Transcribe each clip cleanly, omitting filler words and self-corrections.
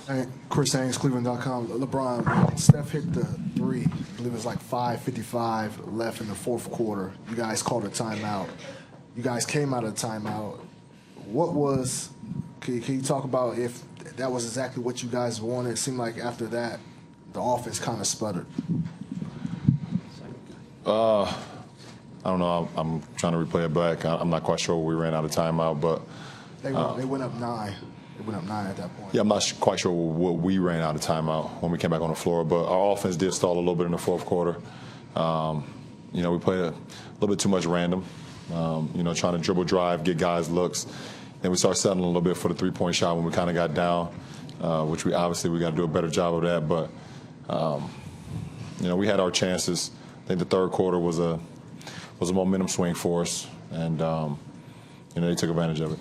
Hey, Chris Haynes, Cleveland.com. LeBron, when Steph hit the three, I believe it was like 5:55 left in the fourth quarter. You guys called a timeout. You guys came out of the timeout. Can you talk about if that was exactly what you guys wanted? It seemed like after that, the offense kind of sputtered. I don't know. I'm trying to replay it back. I'm not quite sure we ran out of timeout, but They went up 9. They went up 9 at that point. yeah, I'm not quite sure what we ran out of timeout when we came back on the floor. But our offense did stall a little bit in the fourth quarter. We played a little bit too much random. Trying to dribble drive, get guys looks. Then we started settling a little bit for the three-point shot when we kind of got down, which we got to do a better job of that. But we had our chances. I think the third quarter was a momentum swing for us, and they took advantage of it.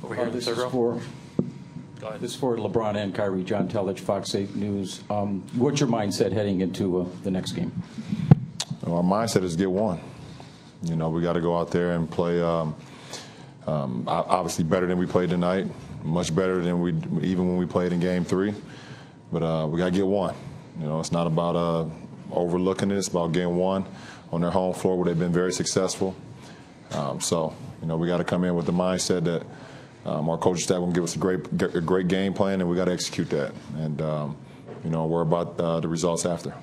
Over here, This is for LeBron and Kyrie. John Telich, Fox 8 News. What's your mindset heading into the next game? Our mindset is get one. We got to go out there and play obviously better than we played tonight, much better than even when we played in Game 3. But we got to get one. It's not about overlooking it. It's about getting one on their home floor where they've been very successful. We got to come in with the mindset that our coaching staff will give us a great game plan, and we got to execute that. And worry about the results after.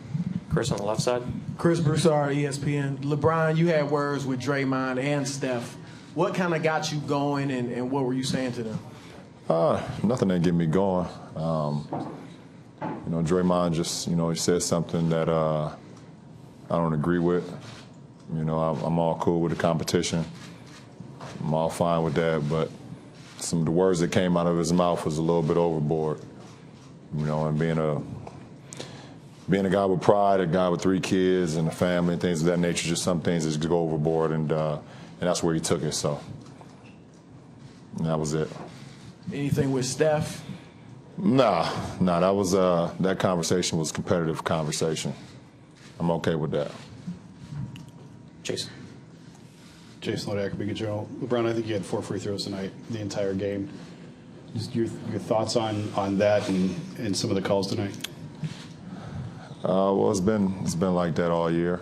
Chris on the left side. Chris Broussard, ESPN. LeBron, you had words with Draymond and Steph. What kind of got you going, and what were you saying to them? Nothing that get me going. Draymond just, he said something that I don't agree with. I'm all cool with the competition. I'm all fine with that, but some of the words that came out of his mouth was a little bit overboard. And being a guy with pride, a guy with 3 kids and a family and things of that nature, just some things that go overboard, and that's where he took it. So that was it. Anything with Steph? Nah. That was that conversation was competitive conversation. I'm okay with that. Jason Lodak, Big Joe. LeBron, I think you had 4 free throws tonight, the entire game. Just your thoughts on that and some of the calls tonight. Well, it's been like that all year,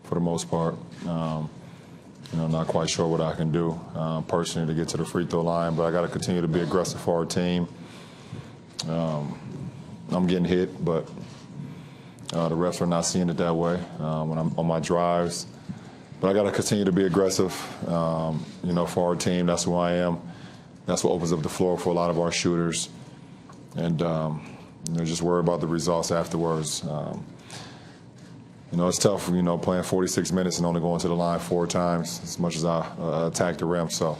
for the most part. Not quite sure what I can do personally to get to the free throw line, but I got to continue to be aggressive for our team. I'm getting hit, but the refs are not seeing it that way when I'm on my drives. But I got to continue to be aggressive, for our team. That's who I am. That's what opens up the floor for a lot of our shooters. And, just worry about the results afterwards. It's tough, playing 46 minutes and only going to the line 4 times as much as I attack the rim. So,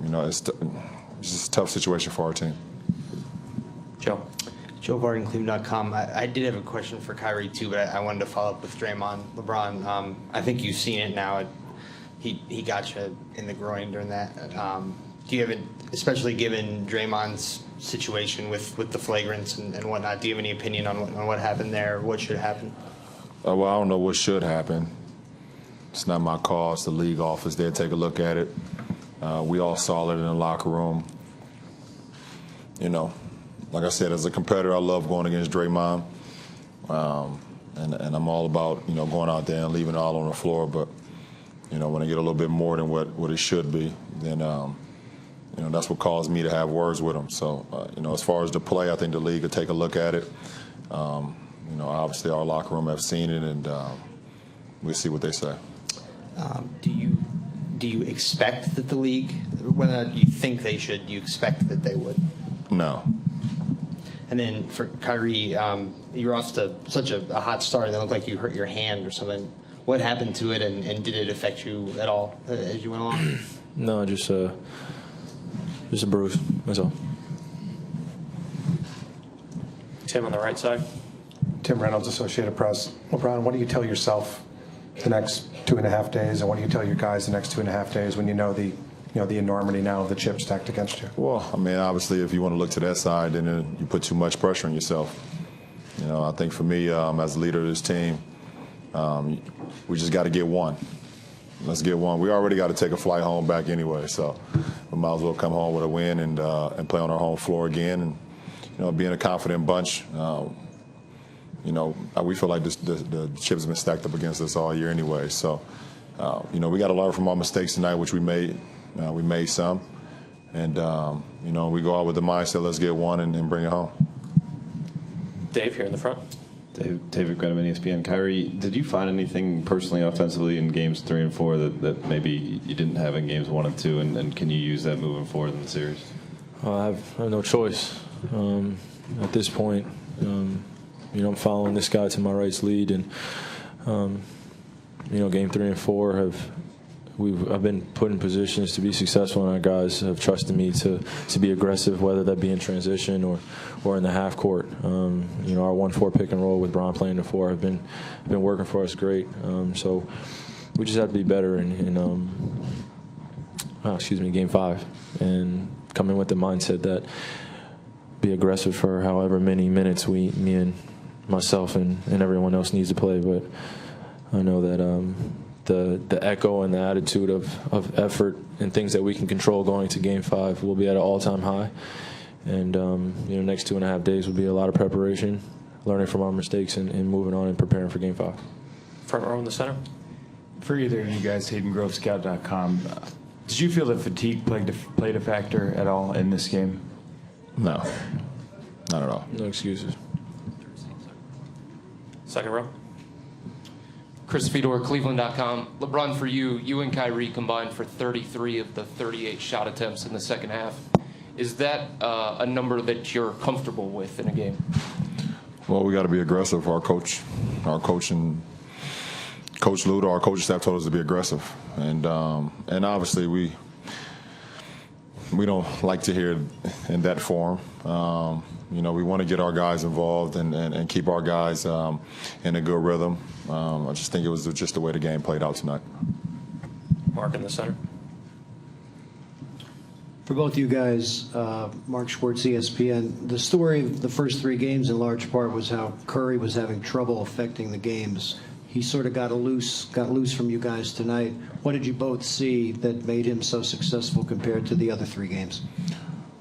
it's just a tough situation for our team. Joe Varden, Cleveland.com. I did have a question for Kyrie too, but I wanted to follow up with Draymond. LeBron, I think you've seen it now. He got you in the groin during that. Do you have, especially given Draymond's situation with the flagrants and whatnot, do you have any opinion on what happened there, or what should happen? Well, I don't know what should happen. It's not my call. It's the league office. They'll take a look at it. We all saw it in the locker room. Like I said, as a competitor, I love going against Draymond. And I'm all about, going out there and leaving it all on the floor. But, when I get a little bit more than what it should be, then, that's what caused me to have words with him. So, as far as the play, I think the league will take a look at it. Obviously our locker room have seen it, and we'll see what they say. Do you expect that the league, whether you think they should, do you expect that they would? No. And then for Kyrie, you were off to such a hot start, and it looked like you hurt your hand or something. What happened to it, and did it affect you at all as you went along? No, just a bruise. That's all. Tim on the right side. Tim Reynolds, Associated Press. LeBron, what do you tell yourself the next 2.5 days, and what do you tell your guys the next 2.5 days when you know the enormity now of the chip stacked against you? Well, obviously, if you want to look to that side, then you put too much pressure on yourself. I think for me, as a leader of this team, we just got to get one. Let's get one. We already got to take a flight home back anyway, so we might as well come home with a win and play on our home floor again. And being a confident bunch, we feel like the chips have been stacked up against us all year anyway. So, we got to learn from our mistakes tonight, which we made. We made some, and we go out with the mindset, let's get one and bring it home. Dave here in the front. David Greniman, ESPN. Kyrie, did you find anything personally offensively in games 3 and 4 that maybe you didn't have in games 1 and 2, and can you use that moving forward in the series? I have no choice at this point. I'm following this guy to my right's lead, and game 3 and 4 I've been put in positions to be successful, and our guys have trusted me to be aggressive, whether that be in transition or in the half court. Our 1-4 pick and roll with Bron playing the 4 have been working for us great. So we just have to be better in game 5, and come in with the mindset that be aggressive for however many minutes me and myself and everyone else needs to play. But I know that the echo and the attitude of effort and things that we can control going to game 5 will be at an all-time high. And next 2.5 days will be a lot of preparation, learning from our mistakes, and moving on and preparing for game 5. Front row in the center. For either of you guys, HaydenGroveScout.com, did you feel that fatigue played a factor at all in this game? No, not at all. No excuses. Second row. Chris Fedor, Cleveland.com. LeBron, for you and Kyrie combined for 33 of the 38 shot attempts in the second half. Is that a number that you're comfortable with in a game? Well, we got to be aggressive. Our coach and Coach Ludo, our coaching staff told us to be aggressive, and obviously we don't like to hear it in that form. We want to get our guys involved and keep our guys in a good rhythm. I just think it was just the way the game played out tonight. Mark in the center. For both you guys, Mark Schwartz, ESPN, the story of the first 3 games in large part was how Curry was having trouble affecting the games. He sort of got loose from you guys tonight. What did you both see that made him so successful compared to the other 3 games?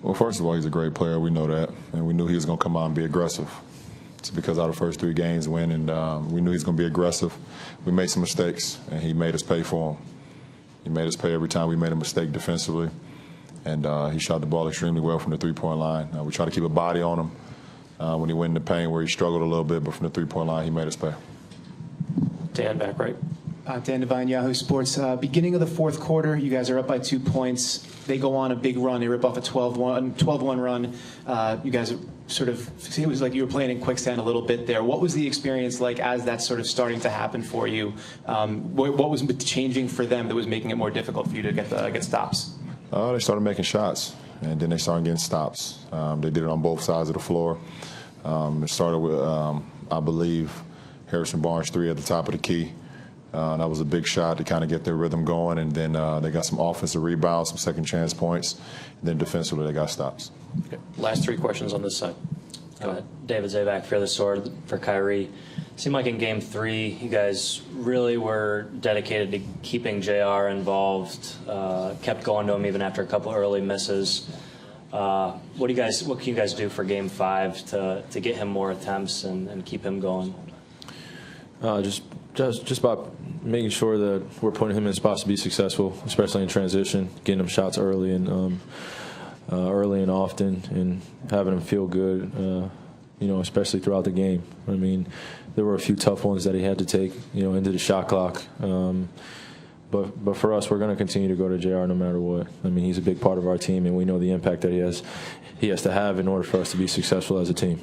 Well, first of all, he's a great player. We know that, and we knew he was going to come out and be aggressive. It's because out of the first 3 games win, and we knew he was going to be aggressive. We made some mistakes, and he made us pay for them. He made us pay every time we made a mistake defensively, and he shot the ball extremely well from the 3-point line. We tried to keep a body on him when he went in the paint where he struggled a little bit, but from the 3-point line, he made us pay. Dan back right. Dan Devine, Yahoo Sports. Beginning of the fourth quarter, you guys are up by 2 points. They go on a big run. They rip off a 12-1 run. You guys sort of, it was like you were playing in quicksand a little bit there. What was the experience like as that's sort of starting to happen for you? What was changing for them that was making it more difficult for you to get stops? They started making shots, and then they started getting stops. They did it on both sides of the floor. It started with, I believe, Harrison Barnes' 3 at the top of the key. That was a big shot to kind of get their rhythm going, and then they got some offensive rebounds, some second chance points, and then defensively they got stops. Okay. Last 3 questions on this side. Go ahead. David Zabak, Fearless Sword for Kyrie. Seemed like in game 3, you guys really were dedicated to keeping JR involved, kept going to him even after a couple early misses. What can you guys do for game 5 to get him more attempts and keep him going? Just about making sure that we're putting him in spots to be successful, especially in transition, getting him shots early and often, and having him feel good, especially throughout the game. I mean, there were a few tough ones that he had to take, into the shot clock. But for us, we're going to continue to go to JR no matter what. I mean, he's a big part of our team, and we know the impact that he has to have in order for us to be successful as a team.